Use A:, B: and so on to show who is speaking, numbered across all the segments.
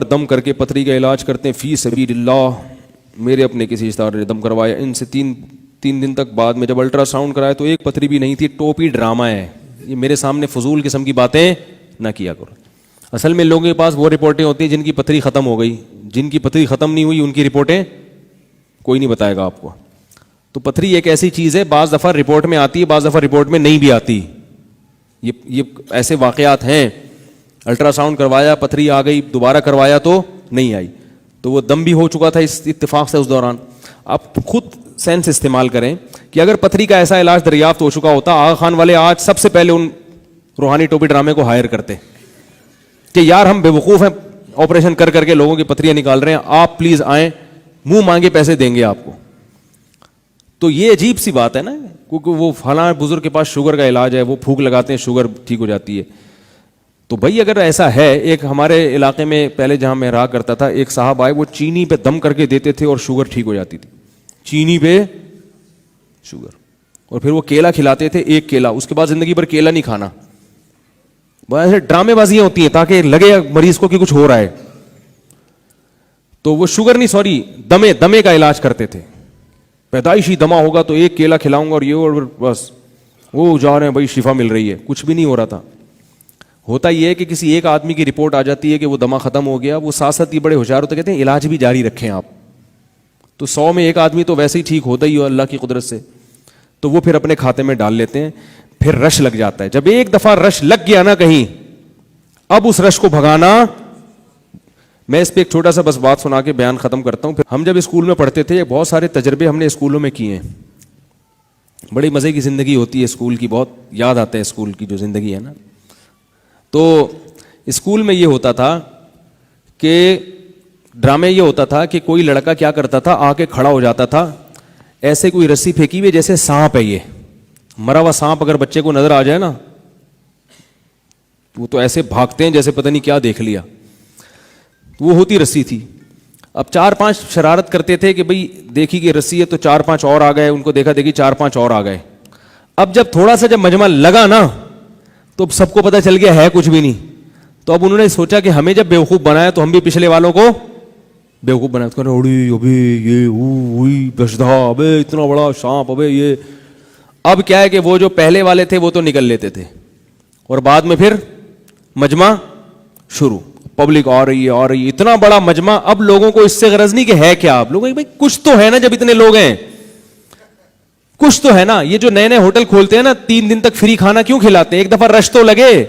A: دم کر کے پتھری کا علاج کرتے ہیں فی سبیل اللہ. میرے اپنے کسی رشتہ دار نے دم کروایا, ان سے تین دن تک بعد میں جب الٹرا ساؤنڈ کرایا تو ایک پتھری بھی نہیں تھی. ٹوپی ڈرامہ ہے, یہ میرے سامنے فضول قسم کی باتیں نہ کیا کرو. اصل میں لوگوں کے پاس وہ رپورٹیں ہوتی ہیں جن کی پتھری ختم ہو گئی, جن کی پتھری ختم نہیں ہوئی ان کی رپورٹیں کوئی نہیں بتائے گا آپ کو. تو پتھری ایک ایسی چیز ہے, بعض دفعہ رپورٹ میں آتی ہے, بعض دفعہ رپورٹ میں نہیں بھی آتی. یہ ایسے واقعات ہیں. الٹرا ساؤنڈ کروایا پتھری آ گئی, دوبارہ کروایا تو نہیں آئی, تو وہ دم بھی ہو چکا تھا اس اتفاق سے اس دوران. آپ خود سینس استعمال کریں کہ اگر پتھری کا ایسا علاج دریافت ہو چکا ہوتا, آغا خان والے آج سب سے پہلے ان روحانی ٹوپی ڈرامے کو ہائر کرتے کہ یار ہم بے وقوف ہیں, آپریشن کر کے لوگوں کی پتھریاں نکال رہے ہیں, آپ پلیز آئیں, منہ مانگے پیسے دیں گے آپ کو. تو یہ عجیب سی بات ہے نا, کیونکہ وہ فلاں بزرگ کے پاس شوگر کا علاج ہے, وہ پھونک لگاتے ہیں شوگر ٹھیک ہو جاتی ہے. تو بھائی اگر ایسا ہے, ایک ہمارے علاقے میں پہلے جہاں میں رہا کرتا تھا, ایک صاحب آئے, وہ چینی پہ دم کر کے دیتے تھے اور شوگر ٹھیک ہو جاتی تھی. چینی پہ شوگر, اور پھر وہ کیلا کھلاتے تھے, ایک کیلا, اس کے بعد زندگی بھر کیلا نہیں کھانا. ایسے ڈرامے بازیاں ہوتی ہیں تاکہ لگے مریض کو کہ کچھ ہو رہا ہے. تو وہ شوگر نہیں, سوری, دمے کا علاج کرتے تھے. پیدائشی دمہ ہوگا تو ایک کیلا کھلاؤں گا اور یہ, اور بس وہ جا رہے ہیں بھائی, شفا مل رہی ہے. کچھ بھی نہیں ہو رہا تھا. ہوتا یہ ہے کہ کسی ایک آدمی کی رپورٹ آ جاتی ہے کہ وہ دمہ ختم ہو گیا, وہ ساتھ ساتھ یہ بڑے ہوشیار ہوتے کہتے ہیں علاج بھی جاری رکھیں آپ. تو 100 میں ایک آدمی تو ویسے ہی ٹھیک ہوتا ہی ہو اللہ کی قدرت سے, تو وہ پھر اپنے کھاتے میں ڈال لیتے ہیں. پھر رش لگ جاتا ہے. جب ایک دفعہ رش لگ گیا نا کہیں, اب اس رش کو بھگانا. میں اس پہ ایک چھوٹا سا بس بات سنا کے بیان ختم کرتا ہوں. ہم جب اسکول میں پڑھتے تھے, بہت سارے تجربے ہم نے اسکولوں میں کیے ہیں. بڑی مزے کی زندگی ہوتی ہے اسکول کی, بہت یاد آتا ہے اسکول کی جو زندگی ہے نا. تو اسکول میں یہ ہوتا تھا کہ ڈرامے یہ ہوتا تھا کہ کوئی لڑکا کیا کرتا تھا, آ کے کھڑا ہو جاتا تھا, ایسے کوئی رسی پھینکی ہوئی جیسے سانپ ہے, یہ مرا ہوا سانپ اگر بچے کو نظر آ جائے نا, وہ تو ایسے بھاگتے ہیں جیسے پتہ نہیں کیا دیکھ لیا. وہ ہوتی رسی تھی. اب 4-5 شرارت کرتے تھے کہ بھئی دیکھی کہ رسی ہے, تو 4-5 اور آ گئے, ان کو دیکھا دیکھی 4-5 اور آ گئے. اب جب تھوڑا سا جب مجمع لگا نا, تو سب کو پتہ چل گیا ہے کچھ بھی نہیں. تو اب انہوں نے سوچا کہ ہمیں جب بیوقوف بنایا تو ہم بھی پچھلے والوں کو بیوقوف بنایا. تو کہنے ابے یہ ہوئی بشدھا, ابے اتنا بڑا سانپ, ابے یہ. اب کیا ہے کہ وہ جو پہلے والے تھے وہ تو نکل لیتے تھے, اور بعد میں پھر مجمع شروع, پبلک آ رہی ہے, اتنا بڑا مجمع. اب لوگوں کو اس سے غرض نہیں کہ ہے کیا, آپ لوگوں بھائی کچھ تو ہے نا, جب اتنے لوگ ہیں کچھ تو ہے نا. یہ جو نئے ہوٹل کھولتے ہیں نا, 3 دن تک فری کھانا کیوں کھلاتے ہیں؟ ایک دفعہ رش تو لگے,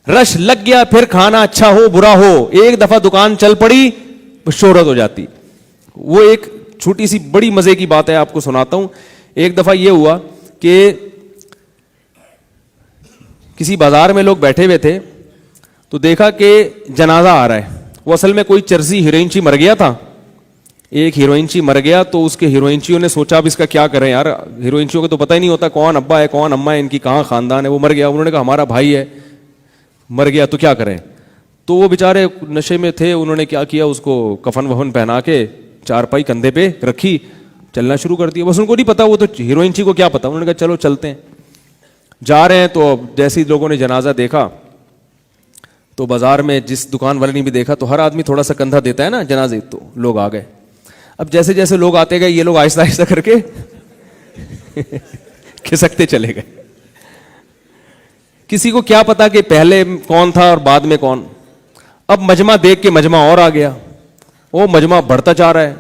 A: رش لگ گیا, پھر کھانا اچھا ہو برا ہو, ایک دفعہ دکان چل پڑی, شہرت ہو جاتی. وہ ایک چھوٹی سی بڑی مزے کی بات ہے, آپ کو سناتا ہوں. ایک دفعہ یہ ہوا کہ کسی بازار میں لوگ بیٹھے ہوئے تھے, تو دیکھا کہ جنازہ آ رہا ہے. وہ اصل میں کوئی چرسی ہیروئنچی مر گیا تھا, ایک ہیروئنچی مر گیا. تو اس کے ہیروئنچیوں نے سوچا اب اس کا کیا کریں یار, ہیروئنچیوں کو تو پتہ ہی نہیں ہوتا کون ابا ہے کون اماں ہے, ان کی کہاں خاندان ہے. وہ مر گیا, انہوں نے کہا ہمارا بھائی ہے مر گیا تو کیا کریں. تو وہ بیچارے نشے میں تھے, انہوں نے کیا کیا, اس کو کفن وفن پہنا کے چارپائی کندھے پہ رکھی, چلنا شروع کر دیا. بس ان کو نہیں پتا, وہ تو ہیروئنچی کو کیا پتا. انہوں نے کہا چلو چلتے ہیں. جا رہے ہیں تو جیسے ہی لوگوں نے جنازہ دیکھا, تو بازار میں جس دکان والے نے بھی دیکھا, تو ہر آدمی تھوڑا سا کندھا دیتا ہے نا جنازے, تو لوگ آ گئے. اب جیسے جیسے لوگ آتے گئے, یہ لوگ آہستہ آہستہ کر کے کھسکتے چلے گئے. کسی کو کیا پتا کہ پہلے کون تھا اور بعد میں کون. اب مجمع دیکھ کے مجمع اور آ گیا, وہ مجمع بڑھتا جا رہا ہے.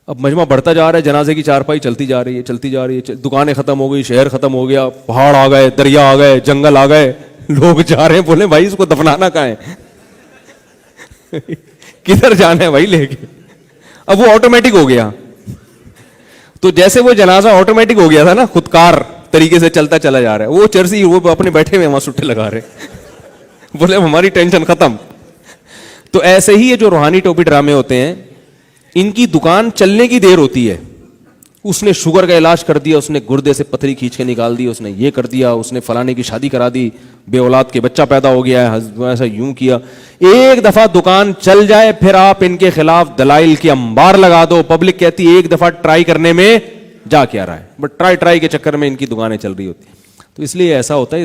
A: اب مجمع بڑھتا جا رہا ہے, جنازے کی چارپائی چلتی جا رہی ہے, چلتی جا رہی ہے. دکانیں ختم ہو گئی, شہر ختم ہو گیا, پہاڑ آ گئے, دریا آ گئے, جنگل آ گئے. لوگ جا رہے ہیں, بولے بھائی اس کو دفنانا کہاں ہے کدھر جانا ہے بھائی لے کے. اب وہ آٹومیٹک ہو گیا. تو جیسے وہ جنازہ آٹومیٹک ہو گیا تھا نا, خودکار طریقے سے چلتا چلا جا رہا ہے. وہ چرسی وہ اپنے بیٹھے ہوئے وہاں سٹے لگا رہے, بولے ہماری ٹینشن ختم. تو ایسے ہی یہ جو روحانی ٹوپی ڈرامے ہوتے ہیں, ان کی دکان چلنے کی دیر ہوتی ہے. اس نے شوگر کا علاج کر دیا, اس نے گردے سے پتھری کھینچ کے نکال دی, اس نے یہ کر دیا, اس نے فلانے کی شادی کرا دی, بے اولاد کے بچہ پیدا ہو گیا ہے, ایسا یوں کیا. ایک دفعہ دکان چل جائے, پھر آپ ان کے خلاف دلائل کی انبار لگا دو. پبلک کہتی ہے ایک دفعہ ٹرائی کرنے میں جا کے آ رہا ہے, بٹ ٹرائی کے چکر میں ان کی دکانیں چل رہی ہوتی ہیں. تو اس لیے ایسا ہوتا ہے.